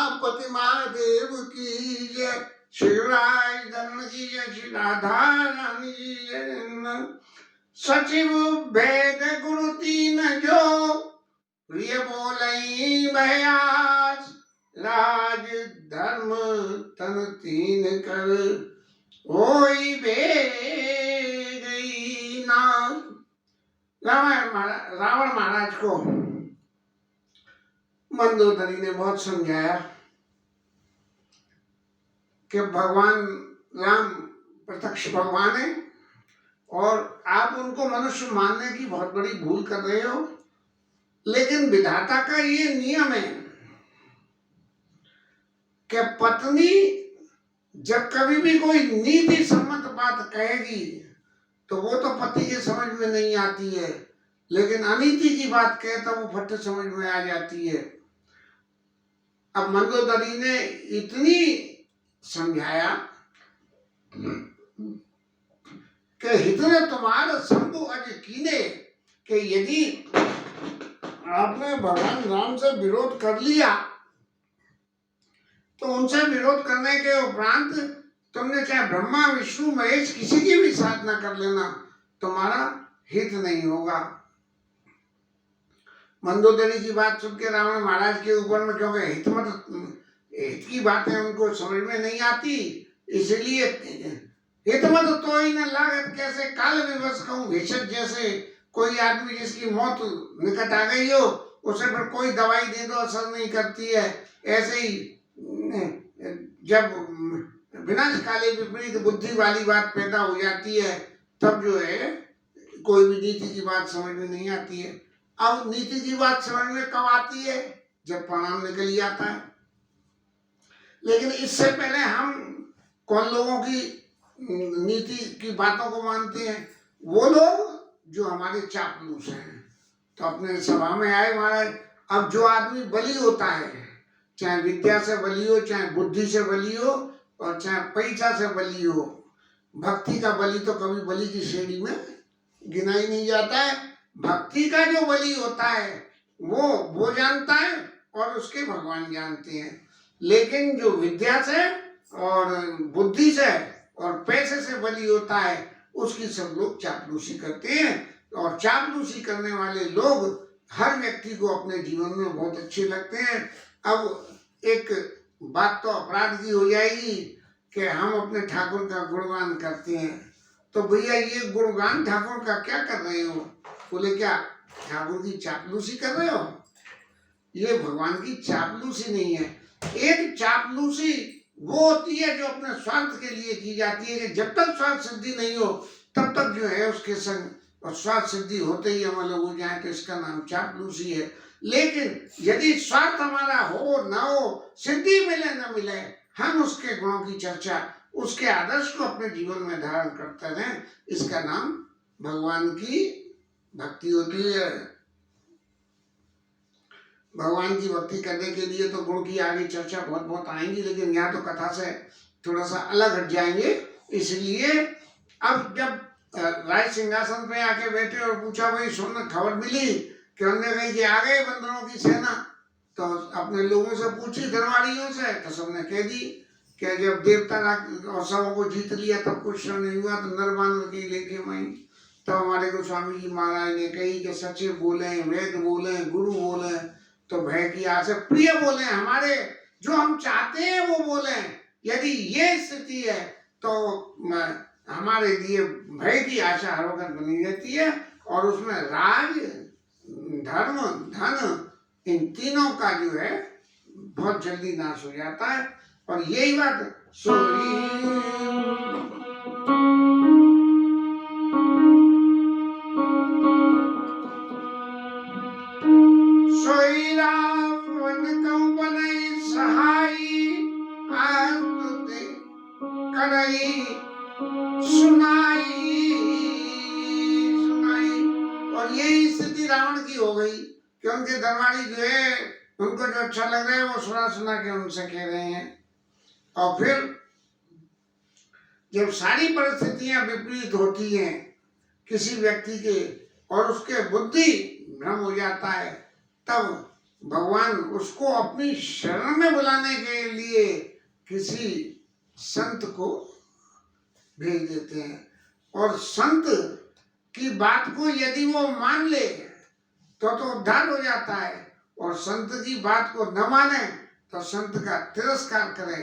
उमापति महादेव की जय, श्री राजधरण की जय, श्री राधा रानी की जय। सचिव वेद गुरु तीन जो, प्रिय बोलई भयास, राज धर्म तन तीन कर, ओई बेगई नाम। रावण महाराज को मंदोदरी ने बहुत समझाया कि भगवान राम प्रत्यक्ष भगवान है और आप उनको मनुष्य मानने की बहुत बड़ी भूल कर रहे हो। लेकिन विधाता का ये नियम है कि पत्नी जब कभी भी कोई नीति सम्मत बात कहेगी तो वो तो पति के समझ में नहीं आती है, लेकिन अनीति की बात कहे तो वो फट समझ में आ जाती है। अब मंदोदरी ने इतनी समझाया कि हितने तुम्हारा शंभु अज कीने, कि यदि आपने भगवान राम से विरोध कर लिया तो उनसे विरोध करने के उपरांत तुमने चाहे ब्रह्मा विष्णु महेश किसी की भी साधना कर लेना, तुम्हारा हित नहीं होगा। मंदोदरी की बात सुन के रावण महाराज के ऊपर में, क्योंकि हित की बातें उनको समझ में नहीं आती, इसलिए हितमत तो ही न लागत कैसे, काल विवश कहूँ भेषज जैसे। कोई आदमी जिसकी मौत निकट आ गई हो उसे फिर कोई दवाई दे दो असर नहीं करती है, ऐसे ही जब विनाशकाली विपरीत बुद्धि वाली बात पैदा हो जाती है तब जो है कोई भी नीति की बात समझ में नहीं आती है। अब नीति की बात समझ में कब आती है? जब परिणाम निकल ही आता है। लेकिन इससे पहले हम कौन लोगों की नीति की बातों को मानते हैं? वो लोग जो हमारे चापलूस हैं। तो अपने सभा में आए महाराज, अब जो आदमी बली होता है, चाहे विद्या से बली हो, चाहे बुद्धि से बली हो और चाहे पैसा से बली हो, भक्ति का बली तो कभी बली की श्रेणी में गिना ही नहीं जाता है। भक्ति का जो बली होता है वो जानता है और उसके भगवान जानते हैं। लेकिन जो विद्या से और बुद्धि से और पैसे से बली होता है उसकी सब लोग चापलूसी करते हैं, और चापलूसी करने वाले लोग हर व्यक्ति को अपने जीवन में बहुत अच्छे लगते हैं। अब एक बात तो अपराध की हो जाएगी कि हम अपने ठाकुर का गुणगान करते हैं, तो भैया ये गुणगान ठाकुर का क्या कर रहे हो? बोले क्या ठाकुर की चापलूसी कर रहे हो? ये भगवान की चापलूसी नहीं है। एक चापलूसी वो होती है जो अपने स्वार्थ के लिए की जाती है, कि जब तक स्वार्थ सिद्धि नहीं हो तब तक जो है उसके संग, और स्वार्थ सिद्धि होते ही हम लोग हो जाए तो इसका नाम चापलूसी है। लेकिन यदि स्वार्थ हमारा हो न हो, सिद्धि मिले न मिले, हम उसके गुणों की चर्चा, उसके आदर्श को अपने जीवन में धारण करते रहें, इसका नाम भगवान की भक्ति होती है। भगवान की भक्ति करने के लिए तो गुण की आगे चर्चा बहुत बहुत आएंगी, लेकिन यहाँ तो कथा से थोड़ा सा अलग हट जाएंगे। इसलिए अब जब राज सिंहासन पे आके बैठे और पूछा, भाई सुन खबर मिली कि उन्होंने कही कि आ गए बंदरों की सेना, तो अपने लोगों से पूछी, दरबारियों से, तो सबने कह दी कि जब देवता और सबों को जीत लिया तब कुछ नहीं हुआ, तो नरबानर की लेके वहीं। तो हमारे गोस्वामी जी महाराज ने कही कि सचिव बोले, वेद बोले, गुरु बोले, तो भय की आशा, प्रिय बोले, हमारे जो हम चाहते हैं वो बोले। यदि ये स्थिति है तो हमारे लिए भय की आशा हर वक्त बनी रहती है, और उसमें राज, धर्म, धन, इन तीनों का जो है बहुत जल्दी नाश हो जाता है। और यही बात और यही स्थिति रावण की हो गई कि उनके दरबारी जो है उनको जो अच्छा लग रहा है वो सुना सुना के उनसे कह रहे हैं। और फिर जब सारी परिस्थितियां विपरीत होती हैं किसी व्यक्ति के और उसके बुद्धि भ्रम हो जाता है, तब भगवान उसको अपनी शरण में बुलाने के लिए किसी संत को भेज देते हैं, और संत की बात को यदि वो मान ले तो उद्धार हो जाता है, और संत की बात को न माने तो संत का तिरस्कार करे,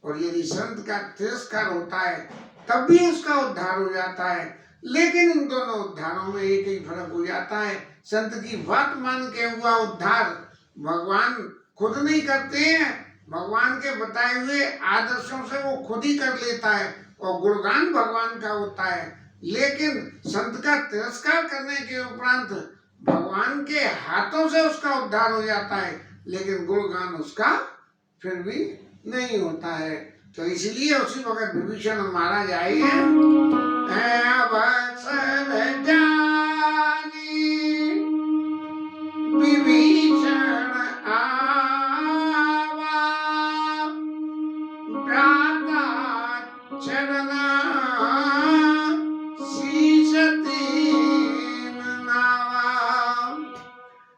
और यदि संत का तिरस्कार होता है तब भी उसका उद्धार हो जाता है। लेकिन इन दोनों उद्धारों में एक ही फर्क हो जाता है, संत की बात मान के हुआ उद्धार भगवान खुद नहीं करते हैं, भगवान के बताए हुए आदर्शों से वो खुद ही कर लेता है और गुणगान भगवान का होता है। लेकिन संत का तिरस्कार करने के उपरांत भगवान के हाथों से उसका उद्धार हो जाता है, लेकिन गुणगान उसका फिर भी नहीं होता है। तो इसलिए उसी वक्त विभीषण महाराज आए हैं, अवसर जानी विभीषण आवा, भ्राता चरण शीश तीन नावा।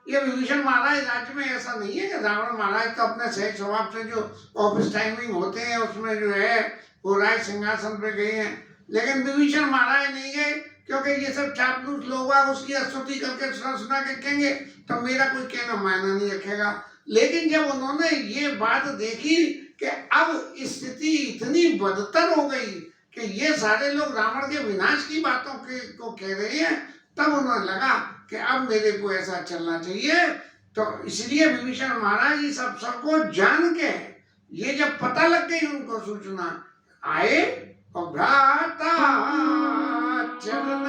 ये विभीषण महाराज राज्य में ऐसा नहीं है कि रावण महाराज तो अपने सहज स्वभाव से जो ऑफिस टाइमिंग होते हैं उसमें जो है वो राज सिंहासन पे गए हैं, लेकिन विभीषण महाराज नहीं गए, क्योंकि ये सब चापलूस लोग उसकी स्तुति करके सुना के कहेंगे तो मेरा कोई कहना मायना नहीं रखेगा। लेकिन जब उन्होंने ये बात देखी कि अब स्थिति इतनी बदतर हो गई कि ये सारे लोग रावण के विनाश की बातों को कह रहे हैं, तब उन्हें लगा कि अब मेरे को ऐसा चलना चाहिए। तो इसलिए विभीषण महाराज इस अवसर को जान के, ये जब पता लग गई उनको सूचना, आए और भ्राता चरण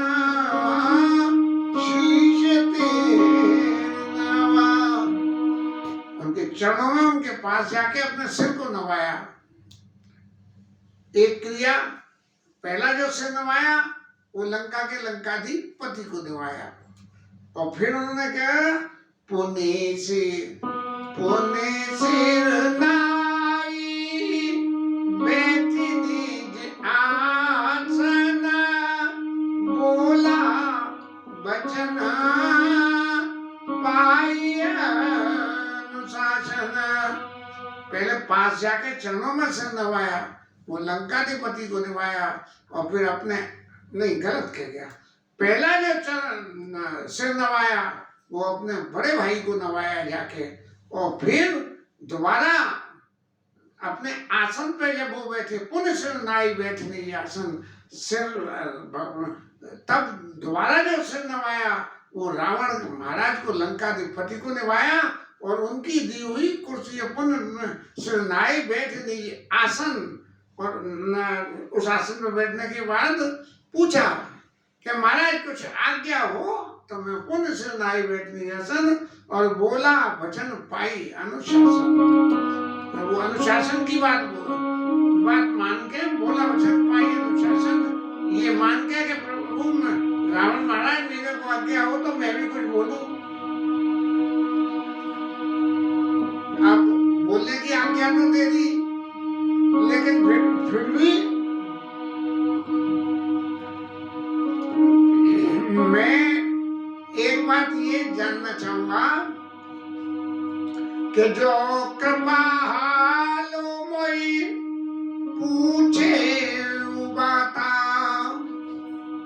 शीश तीन नावा, उनके चरणों में उनके पास जाके अपने सिर को नवाया। एक क्रिया, पहला जो सिर नवाया वो लंका के लंकाधिपति को नवाया, और फिर उन्होंने कहा पुणे सिर नाई बैठी निज आसन, बोला वचन पाई अनुशासन। पहले पास जाके चरणों में सिर नवाया, वो लंकाधिपति को नवाया, और फिर अपने, नहीं गलत कह गया, पहला जो चरण सिर नवाया वो अपने बड़े भाई को नवाया जाके, और फिर दोबारा अपने आसन पे जब वो बैठे, पुण्य सिर नाई बैठने आसन सिर, तब दोबारा जो सिर नवाया वो रावण महाराज को लंकाधिपति को नवाया, और उनकी दी हुई कुर्सी पुण्य सिर नाई बैठने आसन, और उस आसन पर बैठने के बाद पूछा कि महाराज कुछ आज्ञा हो, तो मैं पुण्य से नाई बैठनी आसन, और बोला वचन पाई अनुशासन। वो अनुशासन की बात मान के बोला वचन पाई अनुशासन, ये मान के कि प्रभु रावण महाराज मेरे को आज्ञा हो तो मैं भी कुछ बोलूं। अब बोलने की आज्ञा तो दे दी, लेकिन फिर भी मैं एक बात ये जानना चाहूंगा कि जो कृपालु मोई पूछे बाता।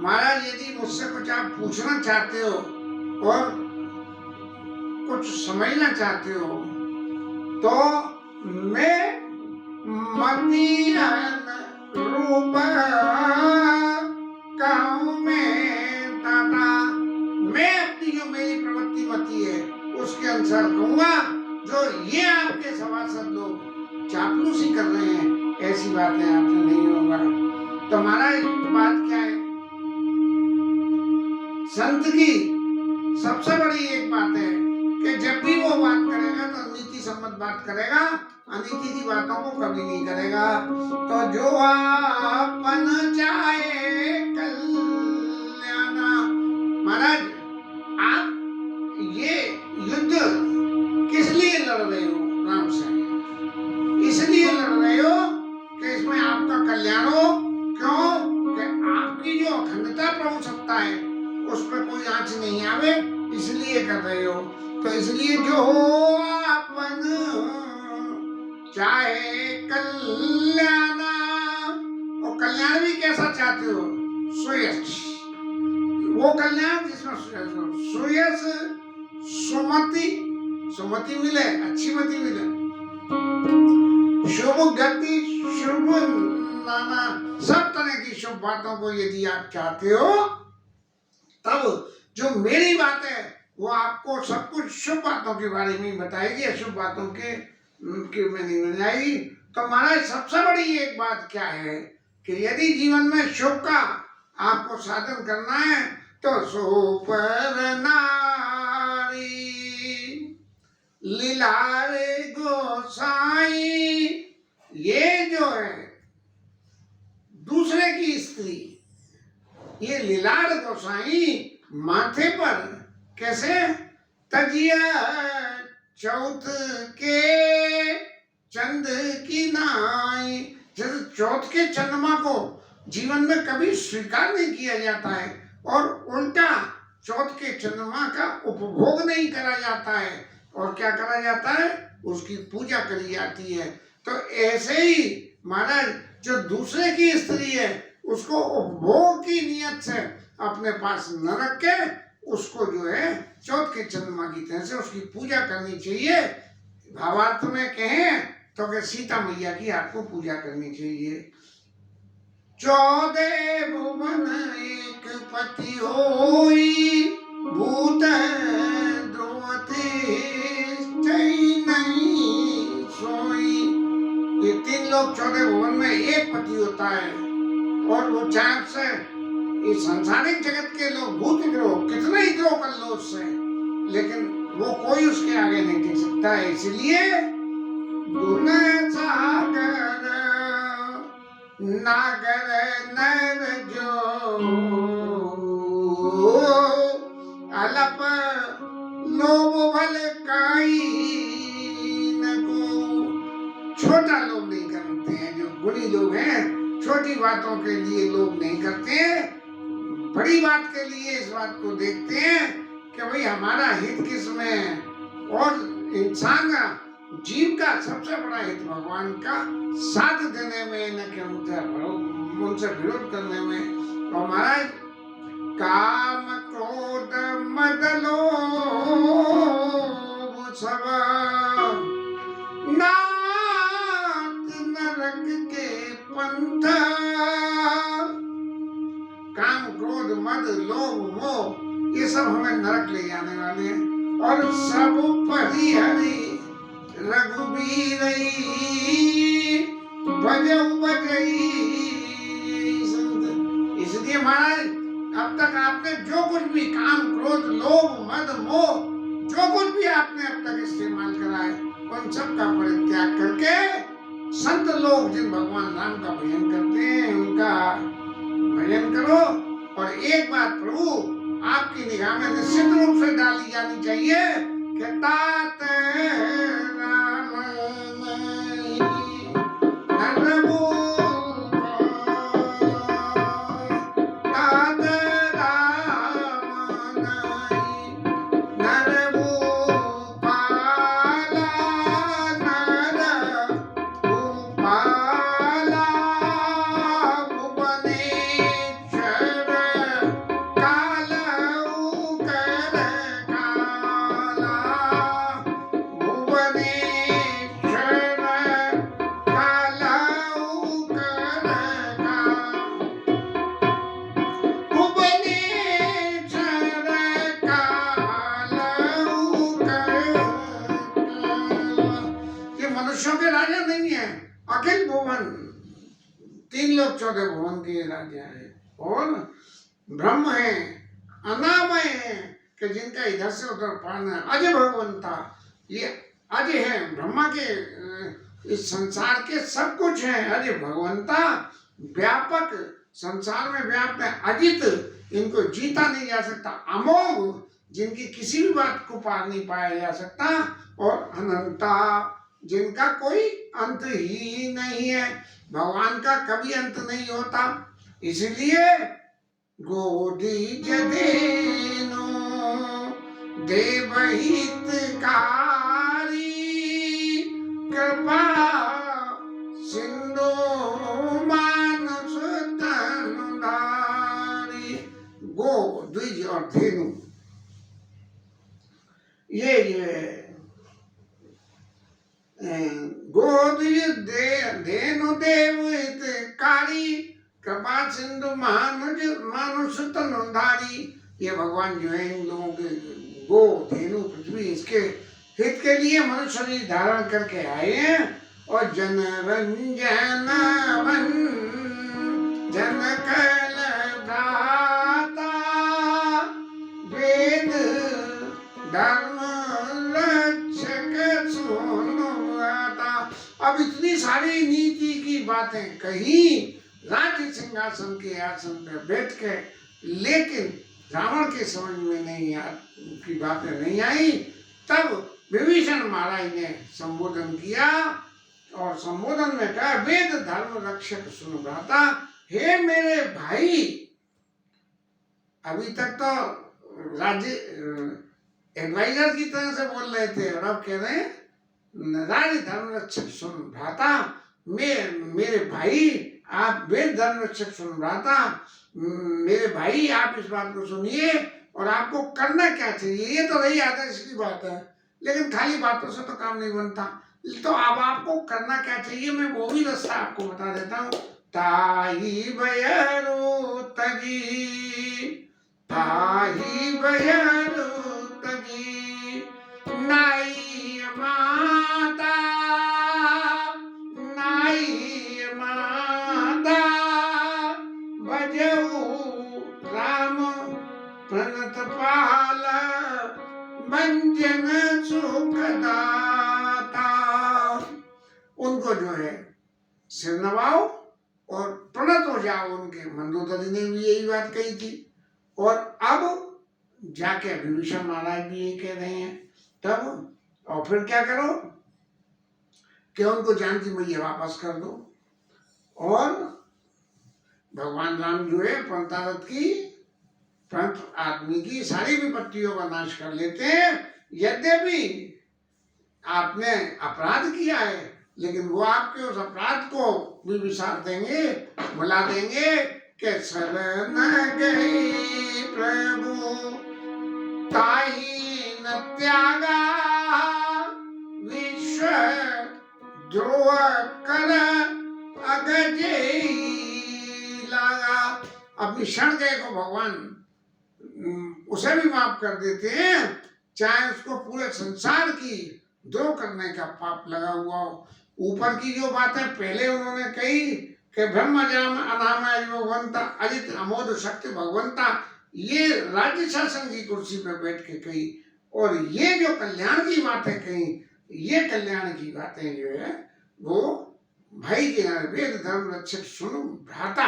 महाराज यदि मुझसे कुछ आप पूछना चाहते हो और कुछ समझना चाहते हो तो मैं मतीयन रूप कहूँ मैं दाता, मैं अपनी जो मेरी प्रवृत्ति मती है उसके अनुसार कहूँगा। जो ये आपके सभासद लोग चापलूसी कर रहे हैं ऐसी बातें आपसे नहीं होगा। तो महाराज बात क्या है, संत की सबसे बड़ी एक बात है कि जब भी वो बात करेगा तो नीति सम्मत बात करेगा, अनीति की बातों को कभी नहीं करेगा। तो जो आपन चाहे कल्याण। महाराज आप ये युद्ध किस लिए लड़ रहे हो राम से? इसलिए लड़ रहे हो कि इसमें आपका कल्याण हो। क्यों? कि आपकी जो अखंडता प्रभु सत्ता है उस पर कोई आंच नहीं आवे, इसलिए कर रहे हो। तो इसलिए जो हो मन चाहे कल्याण, और कल्याण भी कैसा चाहते हो? सुयश, वो कल्याण जिसमें सुयश सुमति, सुमति मिले, अच्छी मति मिले, शुभ गति, शुभ नाना सब तरह की शुभ बातों को यदि आप चाहते हो, तब जो मेरी बात है वो आपको सब कुछ शुभ बातों के बारे में बताएगी, अशुभ बातों के में नहीं बताएगी। तो महाराज सबसे बड़ी एक बात क्या है कि यदि जीवन में शुभ का आपको साधन करना है तो सुपर नारी लीलारे गोसाई, ये जो है दूसरे की स्त्री, ये लीलार गोसाई माथे पर कैसे तजिया चौथ के चंद की नाई, जैसे चौथ के चंद्रमा को जीवन में कभी स्वीकार नहीं किया जाता है और उल्टा चौथ के चंद्रमा का उपभोग नहीं करा जाता है, और क्या करा जाता है? उसकी पूजा करी जाती है। तो ऐसे ही महाराज जो दूसरे की स्त्री है उसको उपभोग की नियत से अपने पास न रख के उसको जो है चौथ के चंद्रमा की तरह से उसकी पूजा करनी चाहिए। भावार्थ में कहें तो कि सीता मैया की आपको पूजा करनी चाहिए। 14 भुवन एक पति होई, भूत द्रोवते नहीं सोई। ये 3 लोग 14 भुवन में एक पति होता है, और वो चाक से ये संसारिक जगत के लोग भूत ग्रह कितने ही ग्रह कर लो उससे, लेकिन वो कोई उसके आगे नहीं टिक सकता है। इसलिए गुण सागर नागर नर जो अलप लोभ भल काई न को, छोटा लोभ नहीं करते हैं। जो बुरी लोग हैं छोटी बातों के लिए लोभ नहीं करते, बड़ी बात के लिए इस बात को देखते हैं कि भाई हमारा हित किसमें, और इंसान का जीव का सबसे बड़ा हित भगवान का साथ देने में, न कि उनसे विरोध करने में। और महाराज काम क्रोध मद लोभ सब नाथ नरक के पंथ, काम क्रोध मद लोभ मोह ये सब हमें नरक ले जाने वाले हैं। और सब परिहरि रघुबीर भजऊ बजई संत। इसलिए महाराज अब तक आपने जो कुछ भी काम क्रोध लोभ मद मोह जो कुछ भी आपने अब तक इस्तेमाल करा है, उन सब का परित्याग करके संत लोग जिन भगवान राम का भजन करते हैं उनका भजन करो। और एक बात प्रभु आपकी निगाह में निश्चित रूप से डाली जानी चाहिए कि तात राम नहीं नरभू, तात राम नहीं नरभू पाला, नरभू पाला अखिल भुवन, 3 लोग 14 भुवन के राजा है, और ब्रह्म है, अनामय है कि जिनका इधर से उधर पाना है, अजय भगवंता, ये अजय है, ब्रह्मा के इस संसार के सब कुछ है। अजय भगवंता व्यापक, संसार में व्याप्त है, अजित, इनको जीता नहीं जा सकता, अमोघ, जिनकी किसी भी बात को पार नहीं पाया जा सकता, और अनंता, जिनका कोई अंत ही नहीं है। भगवान का कभी अंत नहीं होता। इसलिए गोदी जदेनो देवहितकारी, कृपा सिंधु मानुष तन धारी। गो द्विज और धेनु, ये गो द्विज धेनु देव हितकारी, कृपा सिंधु मानुष तन धारी। ये भगवान जो है इन लोगों के गो धेनु पृथ्वी इसके हित के लिए मनुष्य शरीर धारण करके आए हैं। और जन रंजन जन कल भ्राता, वेद धर्म रक्षक सुनुता। अब इतनी सारी नीति की बातें कही राज्य सिंहासन के आसन पर बैठ के, लेकिन रावण के समझ में नहीं की बातें नहीं आई। तब विभीषण महाराज ने संबोधन किया और संबोधन में कहा, वेद धर्म रक्षक सुन भ्राता। हे मेरे भाई, अभी तक तो राज्य एडवाइजर की तरह से बोल रहे थे और अब कह रहे हैं राज्य धर्म रक्षक सुन भ्राता। मेरे भाई आप वेद धर्म रक्षक सुन भ्राता, मेरे भाई आप इस बात को सुनिए और आपको करना क्या चाहिए। ये तो रही आदर्श की बात है, लेकिन खाली बातों से तो काम नहीं बनता। तो अब आपको करना क्या चाहिए, मैं वो भी रास्ता आपको बता देता हूँ। ताही बयरू तगी, ताही बयरू तगी, नाई माता नाई माता, बजऊ राम प्रणत पाल, मंजन सुखदाता। उनको जो है सिर नवाओ और प्रणत हो जाओ उनके। मंदोदरी ने भी यही बात कही थी और अब जाके विभीषण महाराज भी यही कह रहे हैं। तब और फिर क्या करो कि उनको जानकी मैया वापस कर दो। और भगवान राम जो है पंतारथ की पंत आदमी की सारी विपत्तियों का नाश कर लेते हैं। यद्यपि आपने अपराध किया है, लेकिन वो आपके उस अपराध को भी विसार देंगे, भुला देंगे कि शरण गई प्रभु ताही न त्यागा, विश्व द्रोह कर अगजे लागा। अपनी क्षण गए को भगवान उसे भी माफ कर देते हैं, चाहे उसको पूरे संसार की द्रोह करने का पाप लगा हुआ हो। ऊपर की जो बातें पहले उन्होंने कही कि ब्रह्म जाम अनामय भगवंता, अजित अमोद शक्ति भगवंता, ये राज्य शासन की कुर्सी पर बैठ के कही। और ये जो कल्याण की बातें कही, ये कल्याण की बातें जो है वो भाई के नाते, वेद धर्म रक्षक सुन भ्राता,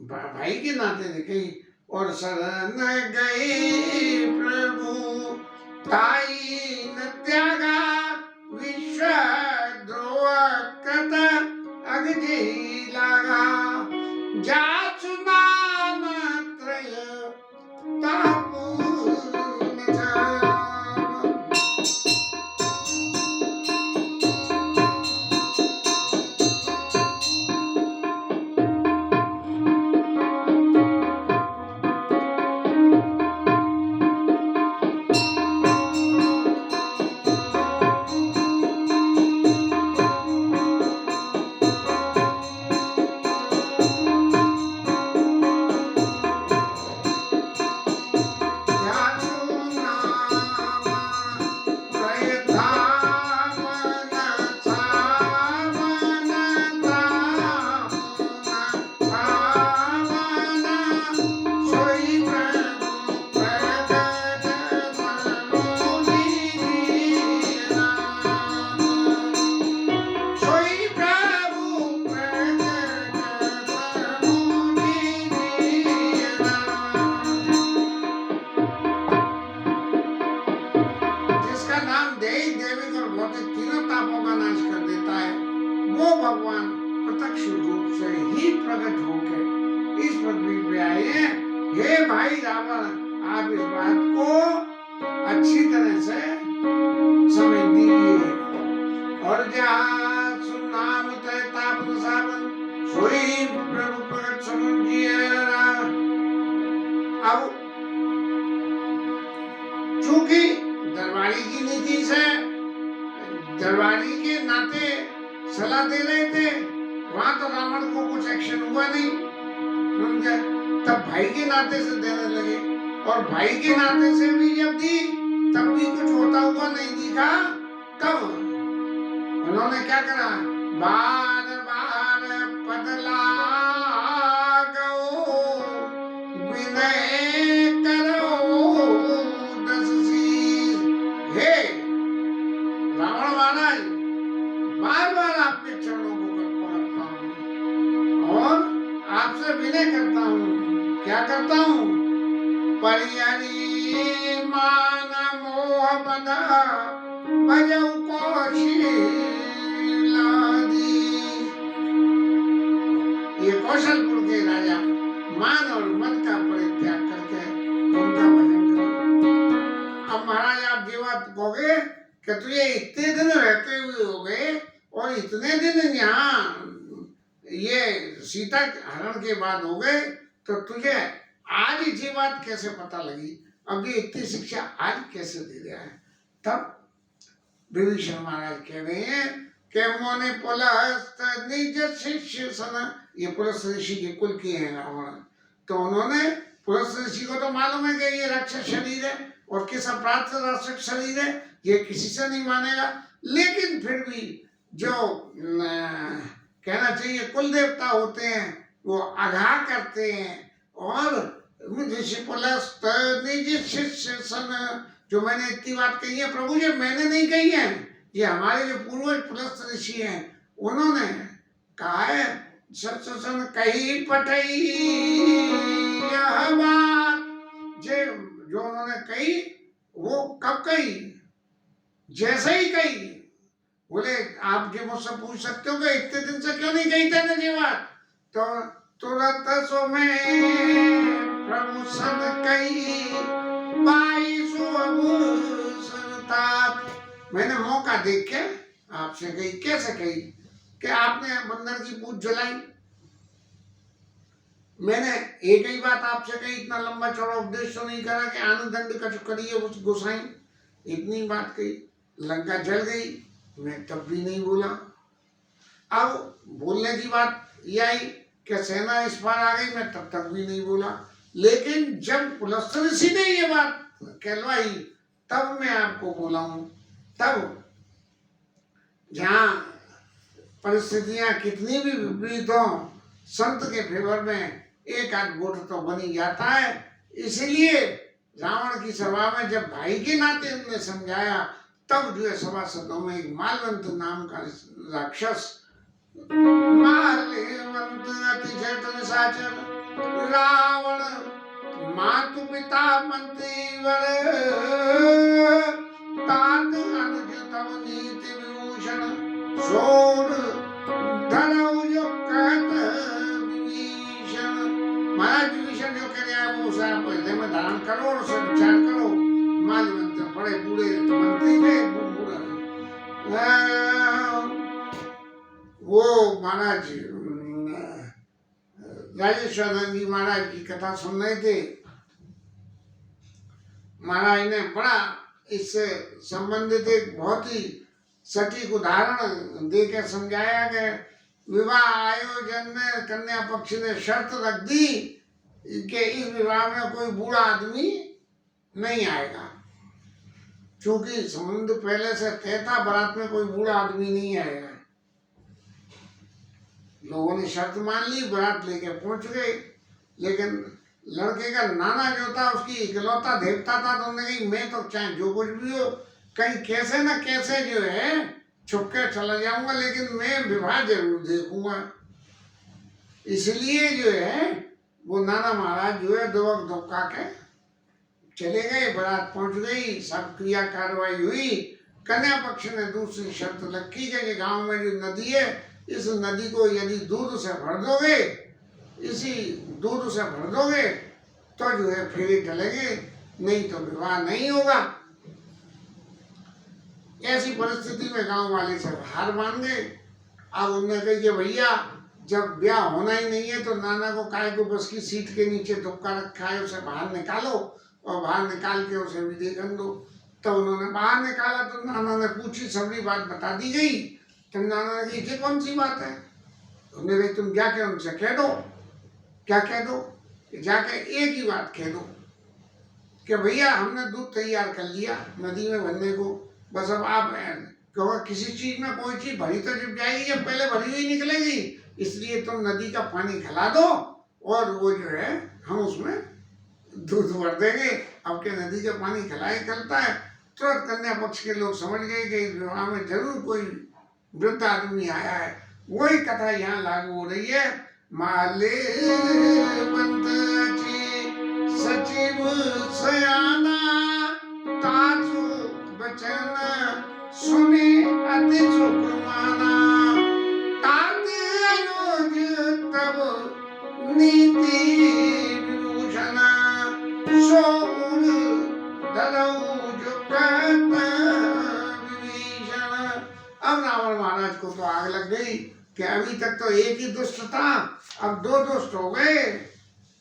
भाई के नाते ने कही। और शरण गए प्रभु ताई न त्यागा, विश्व द्रोह कृत अगजे लागा। जाचु नाम त्रय तापु न जाम। भगवान प्रत्यक्ष रूप से ही प्रकट होकर इस पृथ्वी पे आए हैं। हे भाई रावण, आप इस बात को अच्छी तरह से समझ लीजिए और जहाँ सुनाम तय तापन सावन सोई प्रभु प्रकट समुझिएरा। अब चूंकि दरबारी की नीति से दरबारी के नाते सलाह दे रहे थे, वहां तो रावण को कुछ एक्शन हुआ नहीं, उनके तब भाई के नाते से देने लगे, और भाई के नाते से भी जब दी तब भी कुछ होता हुआ नहीं दिखा। तब उन्होंने क्या करा, बार बार पद लागो विनय करो दस शीस। हे रावण महाराज, बार बार आपके चरणों को पकड़ता हूँ और आपसे विनय करता हूँ। क्या करता हूँ, परिहरी मान मोह बधा भजऊ कौशिलादि। ये कौशलपुर के राजा मान और मद का परित्याग करके उनका भजन करो। अब महाराज आप ये बात कहोगे कि तुझे इतने दिन रहते हुए हो गए और इतने दिन यहाँ ये सीता हरण के बाद हो गए, तो तुझे आज ये बात कैसे पता लगी, अब ये इतनी शिक्षा आज कैसे दे रहा है। तब विभीषण महाराज कह रहे हैं कि मोने पुलस्त निज शिष्य सन, ये पुलस्त ऋषि के कुल के हैं रावण, तो उन्होंने पुलस्त ऋषि को तो मालूम है कि ये राक्षस शरीर है और किस अपराध से राक्षस शरीर है, ये किसी से नहीं मानेगा, लेकिन फिर भी जो कहना चाहिए कुल देवता होते हैं वो आगाह करते हैं। और ऋषि पुलस्त निज शिष्य सन, जो मैंने इतनी बात कही है प्रभु, ये मैंने नहीं कही है, ये हमारे जो पूर्वज पुलस्त ऋषि हैं उन्होंने कहा है। सन कही पठई यह बात, जो उन्होंने कही वो कब कही, जैसे ही कही। बोले आप जो मुझसे पूछ सकते हो कि इतने दिन से क्यों नहीं कही था ये बात, तो तुरंत सो में प्रभु सन कही पाई सो अब मैंने मौका देख के आपसे कही। कैसे कही कि आपने बंदर की पूंछ जलाई, मैंने एक ही बात आपसे कही, इतना लंबा चौड़ा उपदेश तो नहीं करा कि आनंद कछु करिए उस गोसाई, इतनी बात कही। लंका जल गई, मैं तब भी नहीं बोला। अब बोलने की बात ये आई कि सेना इस पार आ गई, मैं तब तक भी नहीं बोला। लेकिन जब पुलस्त ऋषि ने ये बात कहलवाई तब मैं आपको बोला हूं। तब जहाँ परिस्थितियां कितनी भी विपरीत हो, संत के फेवर में एक आध वोट तो बनी जाता है। इसलिए रावण की सभा में जब भाई के नाते उन्होंने समझाया, तब जो है सभासदों में एक मालवंत नाम का राक्षस, मालवंत अतिशय निशाचर रावण मातु पिता मंत्री वर तात अनुज तव नीति विभूषण सोर धनौ जो कहत विभीषण। महाराज विभीषण जो कह रहे हैं वो सारा पहले में धारण करो और उसे विचार करो। मालवंत बड़े बूढ़े मंत्री थे, वो महाराज राजेश्वर जी महाराज की कथा सुन रहे थे। महाराज ने बड़ा इससे संबंधित एक बहुत ही सटीक उदाहरण देकर समझाया कि विवाह आयोजन में कन्या पक्ष ने शर्त रख दी कि इस विवाह में कोई बूढ़ा आदमी नहीं आएगा, क्योंकि संबंध पहले से तय था, बारात में कोई बूढ़ा आदमी नहीं आएगा। लोगों ने शर्त मान ली, बारात लेके पहुंच गए, लेकिन लड़के का नाना जो था उसकी इकलौता देवता था, तो उन्होंने कही मैं तो चाहे जो कुछ भी हो, कहीं कैसे न कैसे जो है छुप के चला जाऊंगा, लेकिन मैं विवाह जरूर देखूंगा। इसलिए जो है वो नाना महाराज जो है दुबक दुबका के चले गए, बारात पहुंच गई, सब क्रिया कार्रवाई हुई। कन्या पक्ष ने दूसरी शर्त रखी कि गांव में जो नदी है, इस नदी को यदि दूध से भर दोगे, इसी दूध से भर दोगे तो जो है फेरे चलेंगे, नहीं तो विवाह नहीं होगा। ऐसी परिस्थिति में गांव वाले सब हार मान गए। अब उन्होंने कही कि भैया जब ब्याह होना ही नहीं है तो नाना को काय को बस की सीट के नीचे धुपका रखा है, उसे बाहर निकालो और बाहर निकाल के उसे विदे कर दो। तो उन्होंने बाहर निकाला तो नाना ने पूछी, सबरी बात बता दी गई। तो नाना ने कही कौन सी बात है? उन्होंने कही तुम जाके उनसे कह दो। क्या कह दो? जाके एक ही बात कह दो कि भैया हमने दूध तैयार कर लिया नदी में भरने को, बस अब आप कहो किसी चीज में कोई चीज भरी तो जब जाएगी जब पहले भरी हुई निकलेगी, इसलिए तुम नदी का पानी खिला दो और वो जो है हम उसमें दूध भर देंगे। अब के नदी का पानी खिलाए चलता है। तुरंत कन्या पक्ष के लोग समझ गए कि इस विवाह में जरूर कोई वृद्ध आदमी आया है। वही कथा यहाँ लागू हो रही है। माले बंद सचिव सयाना ताजु बचन सुने अति सुकुमाना ताते अनुज तब नीति विभूषण सोर दरौज प्रत विभीषण। अब रावण महाराज को तो आग लग गई कि अभी तक तो एक ही दुष्ट था, अब दो दुष्ट हो गए।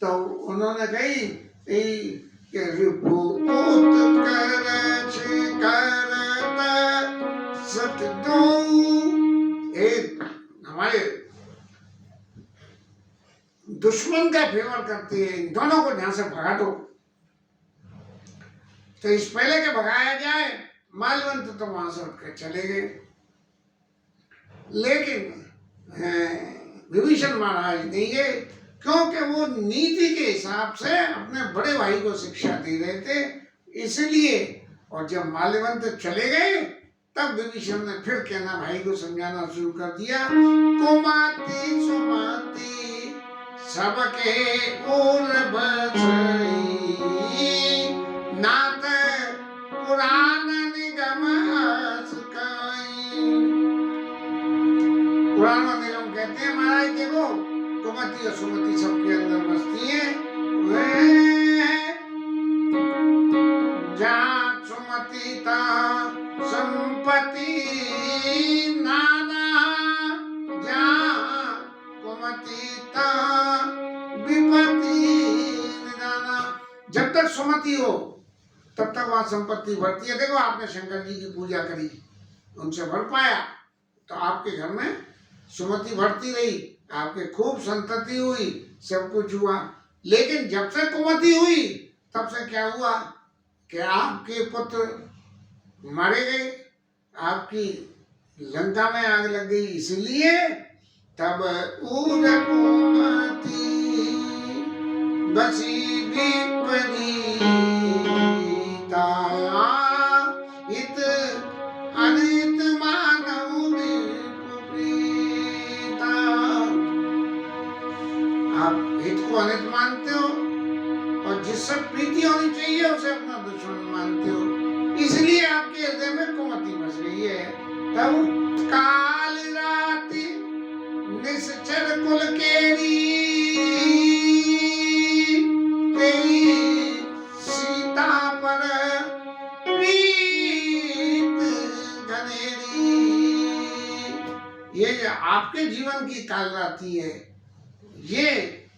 तो उन्होंने कही कि रिपुत कर सत दो, एक हमारे दुश्मन का फेवर करती है, इन दोनों को ध्यान से भगा दो। तो इस पहले के भगाया जाए, मालवंत तो वहां से उठकर चले गए। लेकिन विभीषण महाराज नहीं गए, क्योंकि वो नीति के हिसाब से अपने बड़े भाई को शिक्षा दे रहे थे, इसलिए। और जब माल्यवंत चले गए तब विभीषण ने फिर कहना भाई को समझाना शुरू कर दिया। कुमाती सुमति सबके ओर बसई नात पुराण निगम पुराण निगम कहते हैं महाराज देखो कुमति और सुमति सबके अंदर बसती है। जहाँ सुमति ता संपत्ति नाना, जहाँ कुमति ता विपत्ति निदाना। जब तक सुमति हो तब तक वहां संपत्ति बढ़ती है। देखो आपने शंकर जी की पूजा करी, उनसे भर पाया तो आपके घर में सुमति बढ़ती रही, आपके खूब संतति हुई, सब कुछ हुआ। लेकिन जब से कुमति हुई तब से क्या हुआ कि आपके पुत्र मारे गए, आपकी लंका में आग लग गई। इसलिए तब उर कुमति बसी विपरीता इत अनित मानव आप हित को अनित मानते हो और जिससे प्रीति होनी चाहिए उसे अपना दुश्मन मानते हो, इसलिए आपके हृदय में कुमति बस गई है। तब काल राति निश्चर कुल केरी तेरी सीता पर प्रीत घनेरी। ये जो आपके जीवन की काल राति है, ये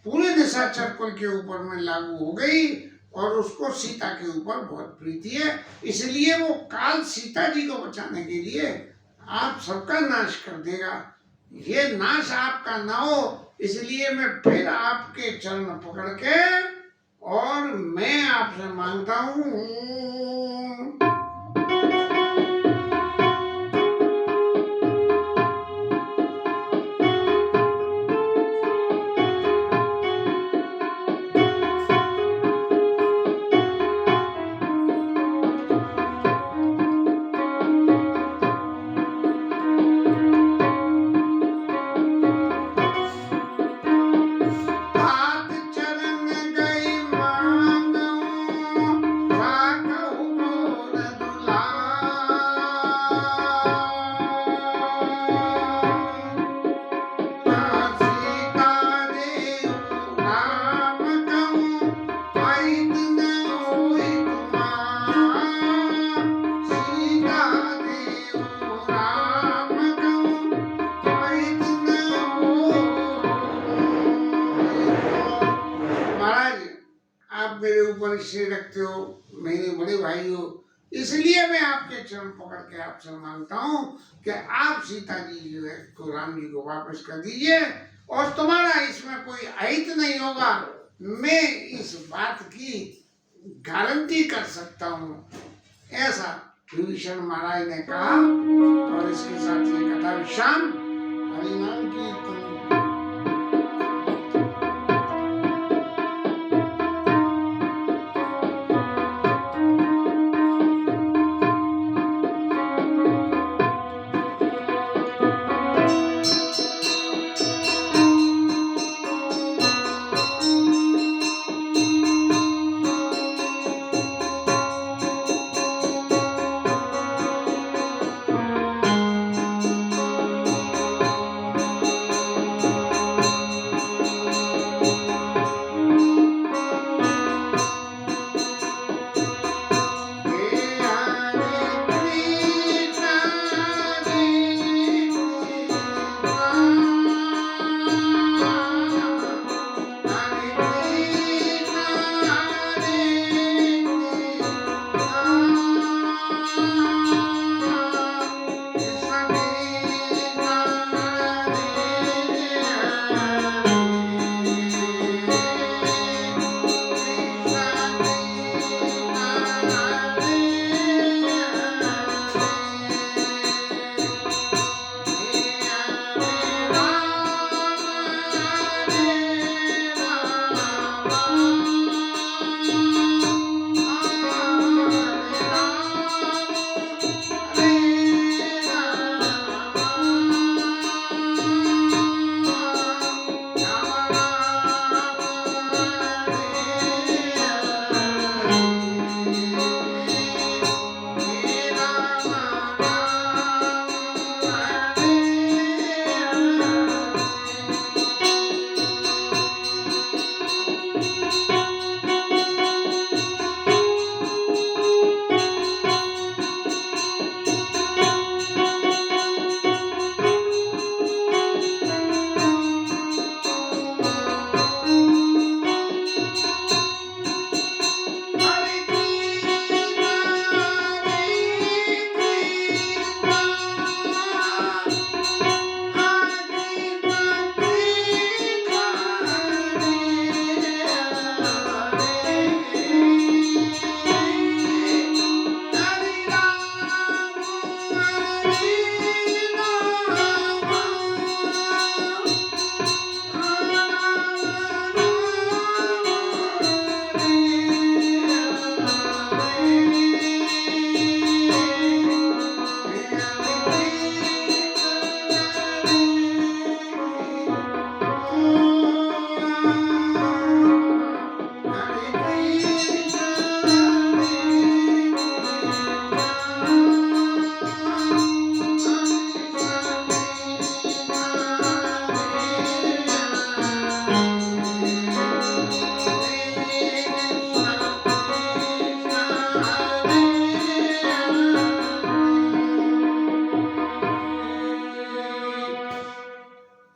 पूरे निशाचर कुल के ऊपर में लागू हो गई और उसको सीता के ऊपर बहुत प्रीति है, इसलिए वो काल सीता जी को बचाने के लिए आप सबका नाश कर देगा। ये नाश आपका ना हो, इसलिए मैं फिर आपके चरण पकड़ के और मैं आपसे मांगता हूँ हाथ चरण गई मांगो भविष्य रखते हो, मेरे बड़े भाई हो, इसलिए मैं आपके चरण पकड़ के आपसे मांगता हूँ कि आप सीता जी जो है को राम जी को वापस कर दीजिए और तुम्हारा इसमें कोई अहित नहीं होगा। मैं इस बात की गारंटी कर सकता हूँ, ऐसा विभीषण महाराज ने कहा। और इसके साथ ये कथा विश्राम। हरिनाम कीर्तन।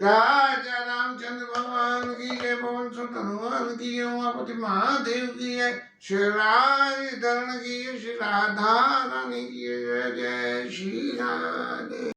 राजा रामचंद्र भगवान की जय, पवन सुत हनुमान की जय, उमापति महादेव की जय, श्री राज धरण की जय, श्री राधा रानी की जय। जय श्री राधे।